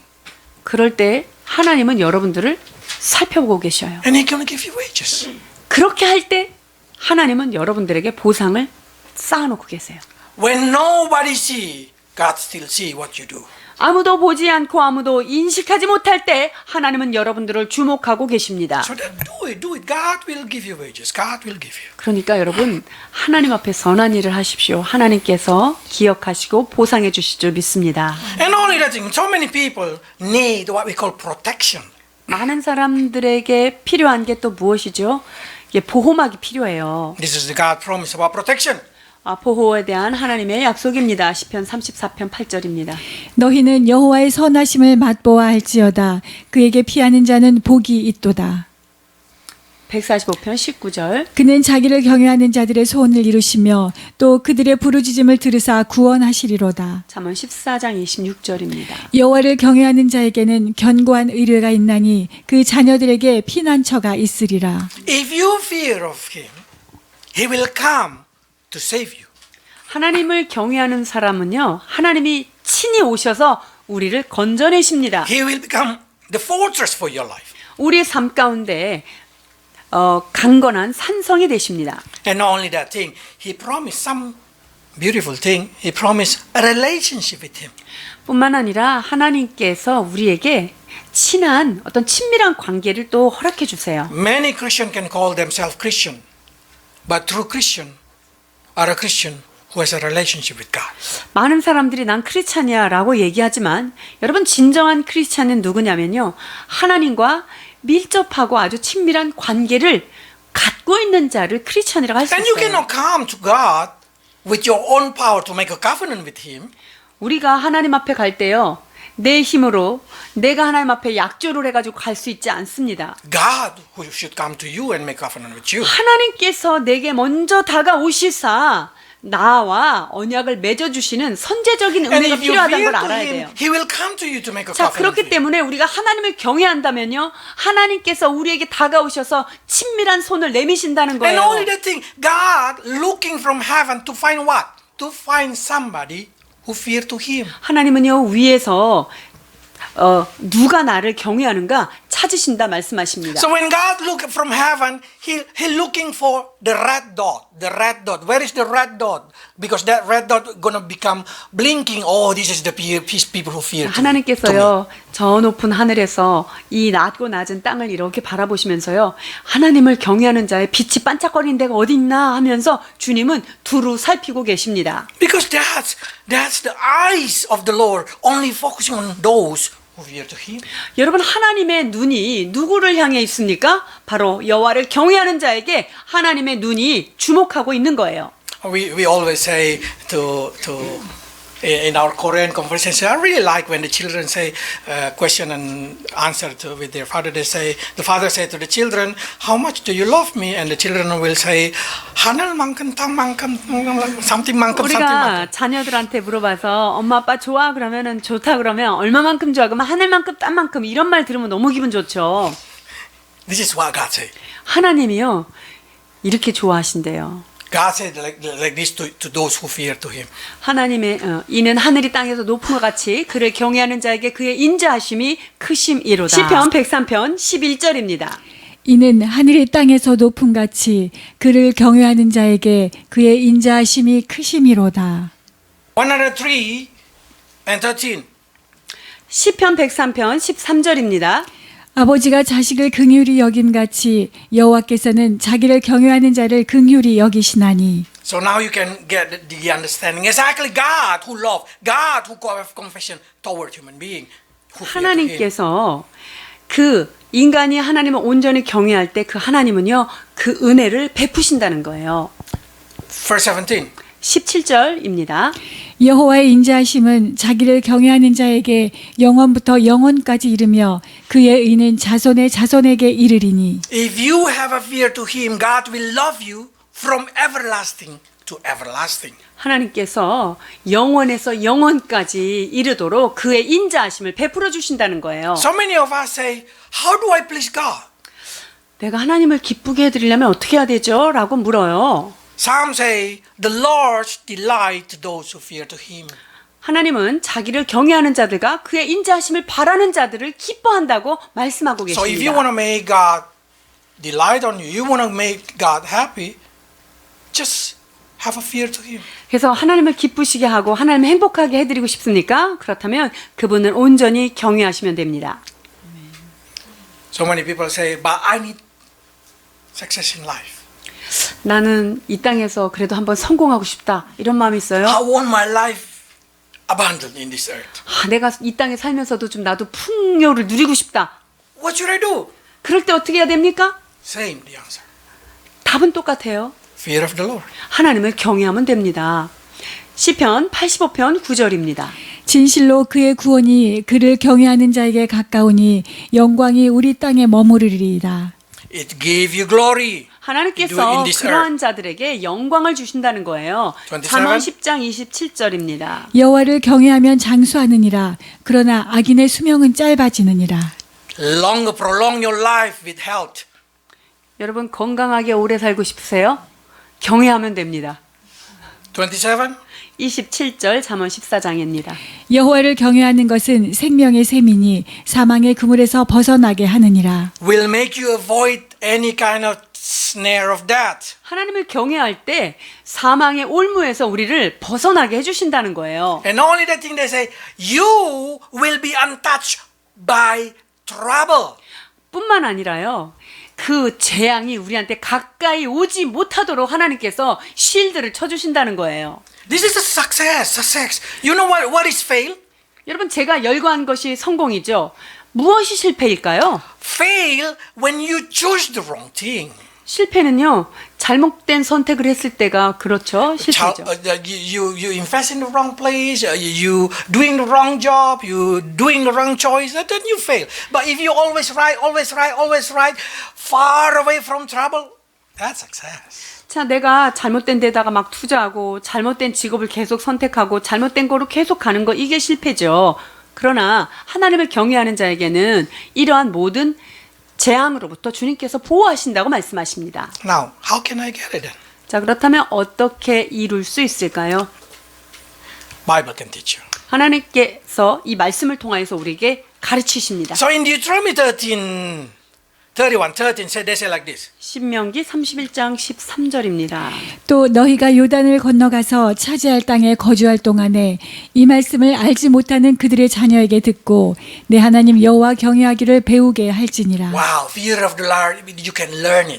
그럴 때 하나님은 여러분들을 살펴보고 계셔요. And He gonna give you wages. 그렇게 할 때 하나님은 여러분들에게 보상을 쌓아놓고 계세요. When nobody see, God still see what you do. 아무도 보지 않고 아무도 인식하지 못할 때 하나님은 여러분들을 주목하고 계십니다. So then do it. God will give you wages. God will give you. 그러니까 여러분 하나님 앞에 선한 일을 하십시오. 하나님께서 기억하시고 보상해 주실 줄 믿습니다. And only that thing, so many people need what we call protection. 많은 사람들에게 필요한 게 또 무엇이죠? 이게 보호막이 필요해요. This is the God promise about protection. 보호에 대한 하나님의 약속입니다. 시편 34편 8절입니다. 너희는 여호와의 선하심을 맛보아 할지어다. 그에게 피하는 자는 복이 있도다. 145편 19절. 그는 자기를 경외하는 자들의 소원을 이루시며 또 그들의 부르짖음을 들으사 구원하시리로다. 잠언 14장 26절입니다. 여호와를 경외하는 자에게는 견고한 의뢰가 있나니 그 자녀들에게 피난처가 있으리라. If you fear of Him, He will come to save you. 하나님을 경외하는 사람은요. 하나님이 친히 오셔서 우리를 건져내십니다. He will become the fortress for your life. 우리의 삶 가운데 강건한 산성이 되십니다. And not only that thing, He promised some beautiful thing. He promised a relationship with Him. 뿐만 아니라 하나님께서 우리에게 친한 어떤 친밀한 관계를 또 허락해 주세요. Many Christians can call themselves Christian, but true Christian are a Christian who has a relationship with God. 많은 사람들이 난 크리스찬이야라고 얘기하지만 여러분 진정한 크리스찬은 누구냐면요. 하나님과 밀접하고 아주 친밀한 관계를 갖고 있는 자를 크리스찬이라고 할 수 And you 있어요. cannot come to God with your own power to make a covenant with Him. 우리가 하나님 앞에 갈 때요. 내 힘으로 내가 하나님 앞에 약조를 해가지고 갈 수 있지 않습니다. God who should come to you and make covenant with you. 하나님께서 내게 먼저 다가오시사 나와 언약을 맺어주시는 선제적인 And 은혜가 if you 필요하다는 fear 걸 to 알아야 Him, 돼요. He will come to you to make a 자, covenant with 그렇기 you. 때문에 우리가 하나님을 경외한다면요. 하나님께서 우리에게 다가오셔서 친밀한 손을 내미신다는 And 거예요. only the thing, God looking from heaven to find what? To find somebody who fear to Him. 하나님은요, 위에서 누가 나를 경외하는가 찾으신다 말씀하십니다. So when God look from heaven, He looking for the red dot. The red dot. Where is the red dot? Because that red dot gonna become blinking. Oh, this is the people who fear to me. 하나님께서요, 저 높은 하늘에서 이 낮고 낮은 땅을 이렇게 바라보시면서요, 하나님을 경외하는 자의 빛이 반짝거리는 데가 어디 있나 하면서 주님은 두루 살피고 계십니다. Because that's the eyes of the Lord, only focusing on those who fear to Him. 여러분, 하나님의 눈이 누구를 향해 있습니까? 바로 여호와를 경외하는 자에게 하나님의 눈이 주목하고 있는 거예요. We always say in our Korean conversation, I really like when the children say question and answer with their father. They say, the father say to the children, how much do you love me? And the children will say, 하늘만큼 땅만큼 something만큼 우리가 자녀들한테 물어봐서 엄마 아빠 좋아 그러면은 좋다 그러면 얼마만큼 좋아 그러면 하늘만큼 땅만큼 이런 말 들으면 너무 기분 좋죠. This is what God say. 하나님이요 이렇게 좋아하신대요. God said like this to those who fear to Him. 하나님의 이는 하늘이 땅에서 높은 것 같이 그를 경외하는 자에게 그의 인자하심이 크심이로다. 시편 103편 11절입니다. 이는 하늘이 땅에서 높음 같이 그를 경외하는 자에게 그의 인자하심이 크심이로다. 103 and 13. 시편 103편 13절입니다. 아버지가 자식을 긍휼히 여김같이 여호와께서는 자기를 경외하는 자를 긍휼히 여기시나니. So now you can get the understanding. Exactly God who love, God who have compassion toward human being. Who fear to Him. 하나님께서 그 인간이 하나님을 온전히 경외할 때 그 하나님은요 그 은혜를 베푸신다는 거예요. Verse 17. 17절입니다. 여호와의 인자하심은 자기를 경외하는 자에게 영원부터 영원까지 이르며 그의 의는 자손의 자손에게 이르리니. If you have a fear to Him, God will love you from everlasting to everlasting. 하나님께서 영원에서 영원까지 이르도록 그의 인자하심을 베풀어 주신다는 거예요. So many of us say, how do I please God? 내가 하나님을 기쁘게 해드리려면 어떻게 해야 되죠? 라고 물어요. Some say, the Lord's delight to those who fear to Him. 하나님은 자기를 경외하는 자들과 그의 인자하심을 바라는 자들을 기뻐한다고 말씀하고 So if you 계십니다. want to make God delight on you, you want to make God happy, just have a fear to Him. 그래서 하나님을 기쁘시게 하고 하나님을 행복하게 해드리고 싶습니까? 그렇다면 그분을 온전히 경외하시면 됩니다. So many people say, but I need success in life. 나는 이 땅에서 그래도 한번 성공하고 싶다. 이런 마음이 있어요. I want my life abundant in this earth. 내가 이 땅에 살면서도 좀 나도 풍요를 누리고 싶다. What should I do? 그럴 때 어떻게 해야 됩니까? Same, the answer. 답은 똑같아요. Fear of the Lord. 하나님을 경외하면 됩니다. 시편 85편 9절입니다. 진실로 그의 구원이 그를 경외하는 자에게 가까우니 영광이 우리 땅에 머무르리이다. It gave you glory. 하나님께서 in this 그러한 자들에게 영광을 주신다는 거예요. 27? 잠언 10장 27절입니다. 여호와를 경외하면 장수하느니라. 그러나 악인의 수명은 짧아지느니라. Longer, prolong your life with health. 여러분 건강하게 오래 살고 싶으세요? 경외하면 됩니다. 27. 27절 잠언 14장입니다. 여호와를 경외하는 것은 생명의 셈이니 사망의 그물에서 벗어나게 하느니라. Will make you avoid any kind of snare of death. 하나님을 경외할 때 사망의 올무에서 우리를 벗어나게 해주신다는 거예요. And only the thing they say, you will be untouched by trouble. 뿐만 아니라요. 그 재앙이 우리한테 가까이 오지 못하도록 하나님께서 쉴드를 쳐주신다는 거예요. This is a success. You know what is fail? 여러분 제가 열거한 것이 성공이죠. 무엇이 실패일까요? Fail when you choose the wrong thing. 실패는요. 잘못된 선택을 했을 때가 그렇죠. 실패죠. You invest in the wrong place, you doing the wrong job, you doing the wrong choice, then you fail. But if you always right, far away from trouble, that's success. 자, 내가 잘못된 데다가 막 투자하고 잘못된 직업을 계속 선택하고 잘못된 거로 계속 가는 거 이게 실패죠. 그러나 하나님을 경외하는 자에게는 이러한 모든 재앙으로부터 주님께서 보호하신다고 말씀하십니다. Now, how can I get it then? 자, 그렇다면 어떻게 이룰 수 있을까요? Bible can teach you. 하나님께서 이 말씀을 통하여서 우리에게 가르치십니다. So in Deuteronomy 13, they say like this. 신명기 31장 13절입니다. 또 너희가 요단을 건너가서 차지할 땅에 거주할 동안에 이 말씀을 알지 못하는 그들의 자녀에게 듣고 내 하나님 여호와 경외하기를 배우게 할지니라. Wow, fear of the Lord, you can learn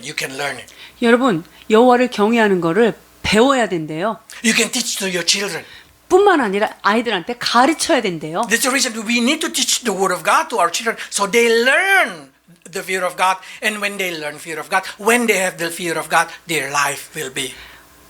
it. 여러분, 여호와를 경외하는 거를 배워야 된대요. You can teach to your children. 뿐만 아니라 아이들한테 가르쳐야 된대요. That's the reason we need to teach the word of God to our children so they learn the fear of God. And when they learn fear of God, when they have the fear of God, their life will be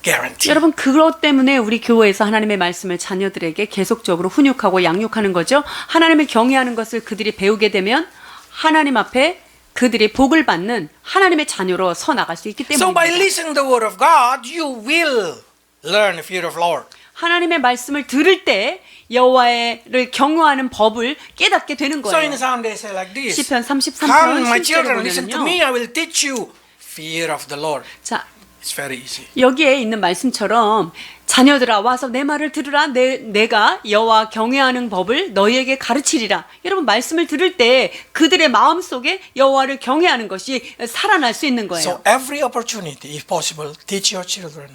guaranteed. 여러분 그것 때문에 우리 교회에서 하나님의 말씀을 자녀들에게 계속적으로 훈육하고 양육하는 거죠. 하나님을 경외하는 것을 그들이 배우게 되면 하나님 앞에 그들이 복을 받는 하나님의 자녀로 서 나갈 수 있기 So by 때문입니다. listening the word of God, you will learn the fear of Lord. 하나님의 말씀을 들을 때 여호와를 경외하는 법을 깨닫게 되는 So in 거예요. Psalm they say like this. 시편 Come, 33편 my 10절에 children, listen to me. 보면요. I will teach you fear of the Lord. 자, It's very easy. 여기에 있는 말씀처럼 자녀들아 와서 내 말을 들으라. 내가 여호와 경외하는 법을 너희에게 가르치리라. 여러분 말씀을 들을 때 그들의 마음속에 여호와를 경외하는 것이 살아날 수 있는 거예요. So every opportunity, if possible, teach your children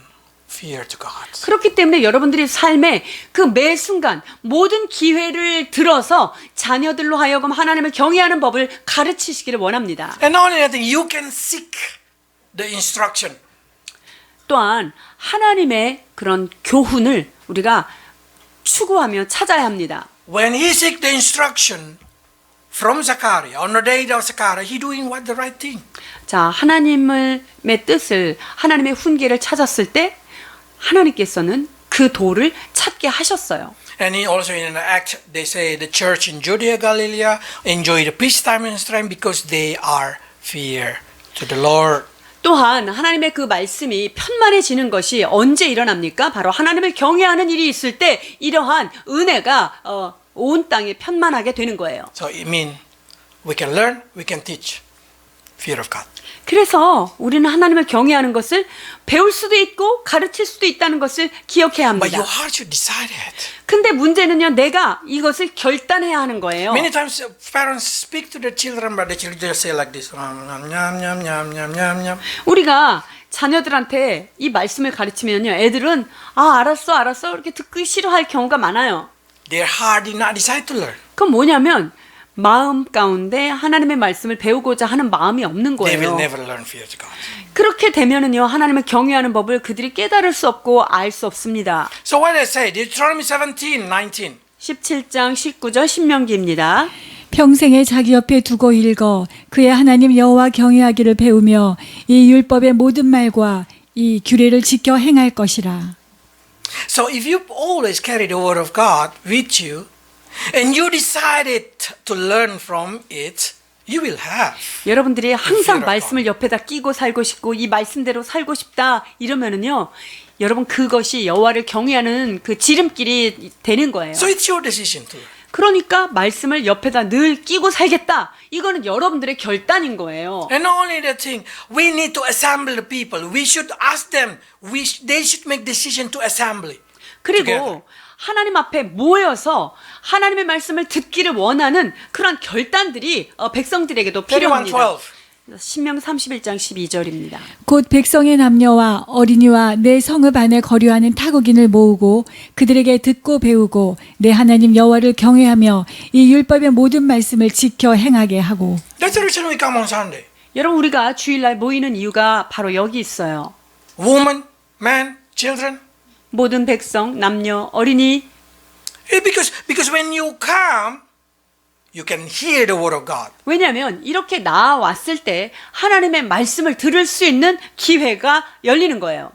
fear to God. 그렇기 때문에 여러분들이 삶에 그 매 순간 모든 기회를 들어서 자녀들로 하여금 하나님을 경외하는 법을 가르치시기를 원합니다. And not only that, you can seek the instruction. 또한 하나님의 그런 교훈을 우리가 추구하며 찾아야 합니다. When he seek the instruction from Zechariah, on the day of Zechariah, he doing what the right thing. 자, 하나님의 뜻을 하나님의 훈계를 찾았을 때 하나님께서는 그 도를 찾게 하셨어요. And he also in the Act, they say the church in Judea, Galilee enjoy the peacetime and strength because they are fear to the Lord. 또한 하나님의 그 말씀이 편만해지는 것이 언제 일어납니까? 바로 하나님을 경외하는 일이 있을 때 이러한 은혜가 온 땅에 편만하게 되는 거예요. So it means we can learn, we can teach fear of God. 그래서 우리는 하나님을 경외하는 것을 배울 수도 있고 가르칠 수도 있다는 것을 기억해야 But 합니다. your heart should decide it. 근데 문제는요, 내가 이것을 결단해야 하는 거예요. Many times parents speak to their children, but the children just say like this. 우리가 자녀들한테 이 말씀을 가르치면요, 애들은 알았어 이렇게 듣기 싫어할 경우가 많아요. Their heart did not decide to learn. 그건 뭐냐면 마음 가운데 하나님의 말씀을 배우고자 하는 마음이 없는 They will 거예요. never learn fear to God. 그렇게 되면은요, 하나님을 경외하는 법을 그들이 깨달을 수 없고 알 수 없습니다. So what I say, Deuteronomy 17, 19. 17장 19절 신명기입니다. 평생에 자기 옆에 두고 읽어 그의 하나님 여호와 경외하기를 배우며 이 율법의 모든 말과 이 규례를 지켜 행할 것이라. So if you always carry the word of God with you, and you decided to learn from it, you will have. 여러분들이 항상 fear of 말씀을 옆에다 끼고 살고 싶고 이 말씀대로 살고 싶다 이러면은요, 여러분 그것이 여호와를 경외하는 그 지름길이 되는 거예요. So it's your decision to learn. 그러니까 말씀을 옆에다 늘 끼고 살겠다. 이거는 여러분들의 결단인 거예요. And not only that thing, we need to assemble the people. We should ask them. They should make decision to assembly. 그리고 together. 하나님 앞에 모여서 하나님의 말씀을 듣기를 원하는 그런 결단들이 백성들에게도 필요합니다. 31:12. 신명 31장 12절입니다. 곧 백성의 남녀와 어린이와 내 성읍 안에 거류하는 타국인을 모으고 그들에게 듣고 배우고 내 하나님 여호와를 경외하며 이 율법의 모든 말씀을 지켜 행하게 하고. That's the reason we come on Sunday. 여러분 우리가 주일날 모이는 이유가 바로 여기 있어요. Woman, man, children. 모든 백성, 남녀, 어린이. Because when you come, you can hear the word of God. 왜냐하면 이렇게 나왔을 때 하나님의 말씀을 들을 수 있는 기회가 열리는 거예요.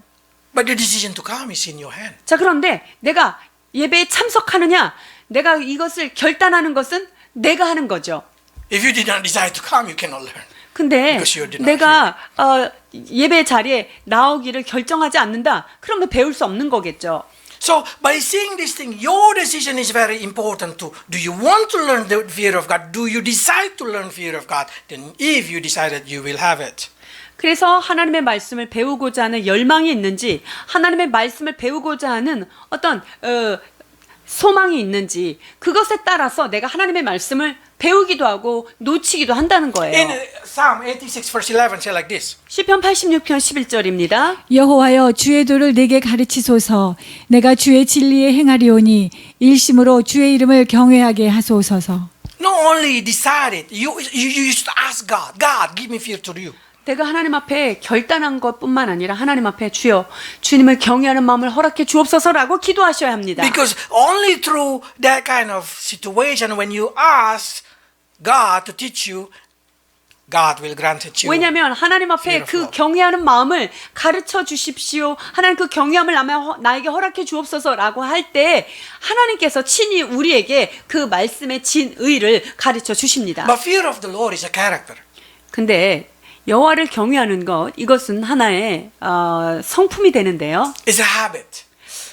But the decision to come is in your hand. 자, 그런데 내가 예배에 참석하느냐, 내가 이것을 결단하는 것은 내가 하는 거죠. If you did not decide to come, you cannot learn. 근데 Because you did not 내가 예배 자리에 나오기를 결정하지 않는다. 그러면 배울 수 없는 거겠죠. So by seeing this thing, your decision is very important too. Do you want to learn the fear of God? Do you decide to learn fear of God? Then if you decided, you will have it. 그래서 하나님의 말씀을 배우고자 하는 열망이 있는지, 하나님의 말씀을 배우고자 하는 어떤 소망이 있는지, 그것에 따라서 내가 하나님의 말씀을 배우기도 하고 놓치기도 한다는 거예요. In Psalm 86 verse 11 say like this. 시편 86편 11절입니다. 여호와여 주의 도를 내게 가르치소서. 내가 주의 진리에 행하리오니 일심으로 주의 이름을 경외하게 하소서. Not only decide it, you should ask God. God, give me fear to you. 내가 하나님 앞에 결단한 것뿐만 아니라 하나님 앞에 주여 주님을 경외하는 마음을 허락해 주옵소서라고 기도하셔야 합니다. Because only through that kind of situation, when you ask God to teach you, God will grant it you. 왜냐하면 하나님 앞에 fear of 그 God. 경외하는 마음을 가르쳐 주십시오. 하나님 그 경외함을 나에게 허락해 주옵소서라고 할 때 하나님께서 친히 우리에게 그 말씀의 진의를 가르쳐 주십니다. But fear of the Lord is a character. 근데 여호와를 경외하는 것 이것은 하나의 성품이 되는데요. It's a habit.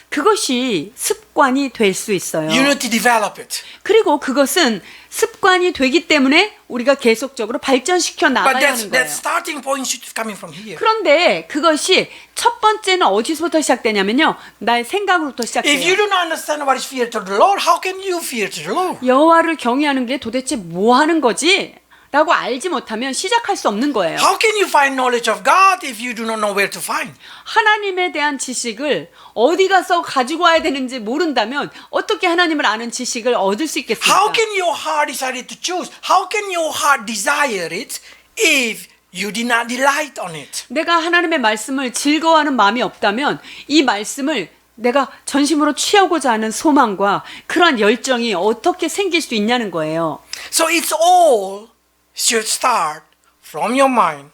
그것이 습관이 될 수 있어요. You need to develop it. 그리고 그것은 습관이 되기 때문에 우리가 계속적으로 발전시켜 But 나가야 that 하는 거예요. starting point should be coming from here. 그런데 그것이 첫 번째는 어디서부터 시작되냐면요. 나의 생각으로부터 If you 시작돼요. do not understand what is fear to the Lord, how can you fear to the Lord? 여호와를 경외하는 게 도대체 뭐 하는 거지? 라고 알지 못하면 시작할 수 없는 거예요. How can you find knowledge of God if you do not know where to find? 하나님에 대한 지식을 어디 가서 가지고 와야 되는지 모른다면 어떻게 하나님을 아는 지식을 얻을 수 있겠습니까? How can your heart decide to choose? How can your heart desire it if you did not delight on it? 내가 하나님의 말씀을 즐거워하는 마음이 없다면 이 말씀을 내가 전심으로 취하고자 하는 소망과 그러한 열정이 어떻게 생길 수 있냐는 거예요. So it's all should start from your mind,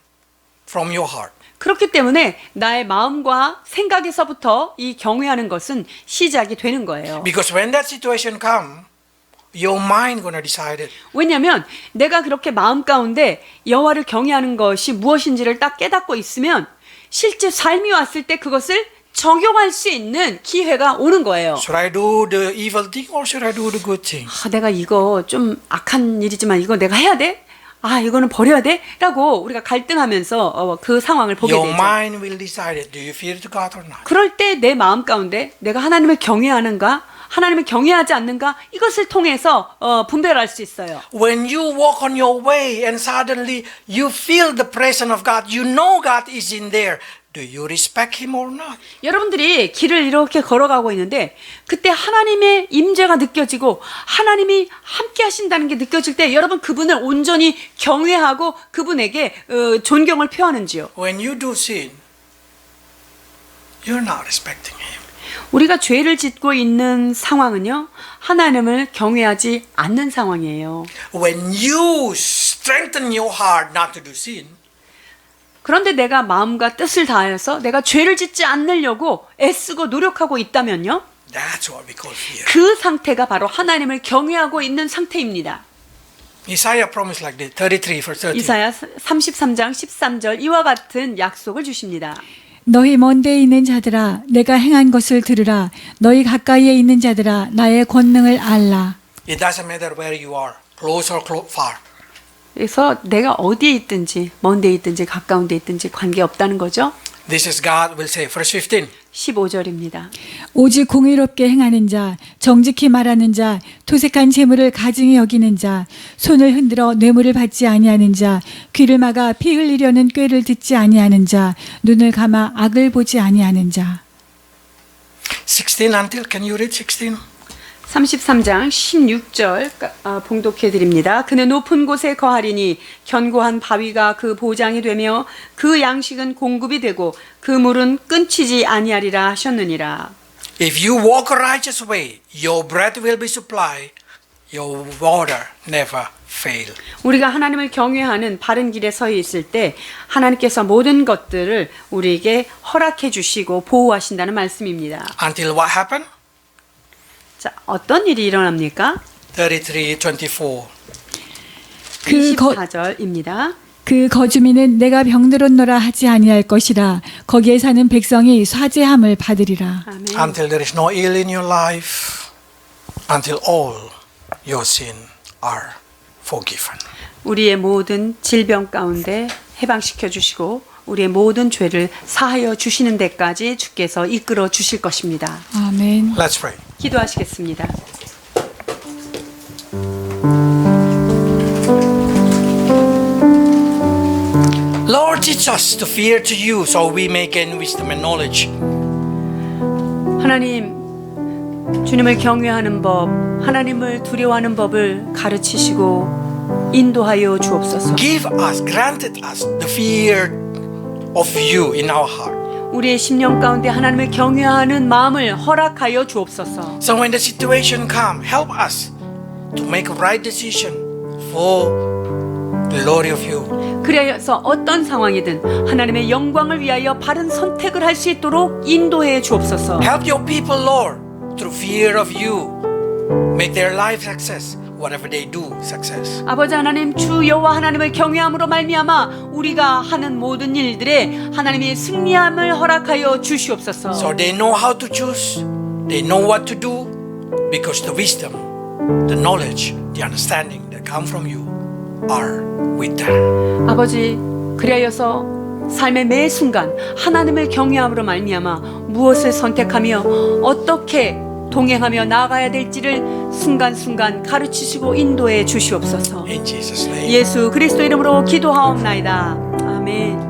from your heart. 그렇기 때문에 나의 마음과 생각에서부터 이 경외하는 것은 시작이 되는 거예요. Because when that situation come, your mind gonna decide it. 왜냐하면 내가 그렇게 마음 가운데 여호와를 경외하는 것이 무엇인지를 딱 깨닫고 있으면 실제 삶이 왔을 때 그것을 적용할 수 있는 기회가 오는 거예요. Should I do the evil thing or should I do the good thing? 내가 이거 좀 악한 일이지만 이거 내가 해야 돼? 이거는 버려야 돼? 라고 우리가 갈등하면서 그 상황을 보게 Your 되죠. mind will decide it. Do you fear to God or not? 그럴 때 내 마음 가운데 내가 하나님을 경외하는가? 하나님을 경외하지 않는가? 이것을 통해서 분별할 수 있어요. When you walk on your way and suddenly you feel the presence of God, you know God is in there. Do you respect Him or not? 여러분들이 길을 이렇게 걸어가고 있는데 그때 하나님의 임재가 느껴지고 하나님이 함께 하신다는 게 느껴질 때 여러분 그분을 온전히 경외하고 그분에게 존경을 표하는지요? When you do sin, you're not respecting Him. 우리가 죄를 짓고 있는 상황은요. 하나님을 경외하지 않는 상황이에요. When you strengthen your heart not to do sin, 그런데 내가 마음과 뜻을 다해서 내가 죄를 짓지 않으려고 애쓰고 노력하고 있다면요. that's what we call fear. 그 상태가 바로 하나님을 경외하고 있는 상태입니다. Isaiah promised like this, 33 verse 13. 이사야 33장 13절 이와 같은 약속을 주십니다. 너희 먼 데에 있는 자들아 내가 행한 것을 들으라. 너희 가까이에 있는 자들아 나의 권능을 알라. It doesn't matter where you are, close or far. 그래서 내가 어디에 있든지 먼 데에 있든지 가까운 데 있든지 관계없다는 거죠. This is God will say, verse 15. 15절입니다. 오직 공의롭게 행하는 자, 정직히 말하는 자, 토색한 재물을 가증히 여기는 자, 손을 흔들어 뇌물을 받지 아니하는 자, 귀를 막아 피 흘리려는 꾀를 듣지 아니하는 자, 눈을 감아 악을 보지 아니하는 자. 16 until, can you read 16? 33장 16절 봉독해 드립니다. 그는 높은 곳에 거하리니 견고한 바위가 그 보장이 되며 그 양식은 공급이 되고 그 물은 끊치지 아니하리라 하셨느니라. If you walk a righteous way, your bread will be supplied, your water never fail. 우리가 하나님을 경외하는 바른 길에 서 있을 때 하나님께서 모든 것들을 우리에게 허락해 주시고 보호하신다는 말씀입니다. Until what happened? 자, 어떤 일이 일어납니까? 33:24. 24절입니다. 그 거주민은 내가 병들었노라 하지 아니할 것이라. 거기에 사는 백성이 사죄함을 받으리라. 아멘. Until there is no ill in your life, until all your sin are forgiven. 우리의 모든 질병 가운데 해방시켜 주시고 우리의 모든 죄를 사하여 주시는 데까지 주께서 이끌어 주실 것입니다. 아멘. Let's pray. 기도하시겠습니다. Lord, teach us to fear to you so we may gain wisdom and knowledge. 하나님, 주님을 경외하는 법, 하나님을 두려워하는 법을 가르치시고 인도하여 주옵소서. Granted us the fear of you in our heart. 우리의 심령 가운데 하나님을 경외하는 마음을 허락하여 주옵소서. So when the situation comes, help us to make a right decision for the glory of you. 그래서 어떤 상황이든 하나님의 영광을 위하여 바른 선택을 할 수 있도록 인도해 주옵소서. Help your people, Lord, through fear of you. Make their life success, whatever they do success. 아버지 하나님, 주 여호와 하나님을 경외함으로 말미암아 우리가 하는 모든 일들에 하나님의 승리함을 허락하여 주시옵소서. So they know how to choose, they know what to do, because the wisdom, the knowledge, the understanding that come from you are with them. 아버지, 그리하여서 삶의 매 순간 하나님을 경외함으로 말미암아 무엇을 선택하며 어떻게 동행하며 나아가야 될지를 순간순간 가르치시고 인도해 주시옵소서. In Jesus' name. 예수 그리스도 이름으로 기도하옵나이다. 아멘.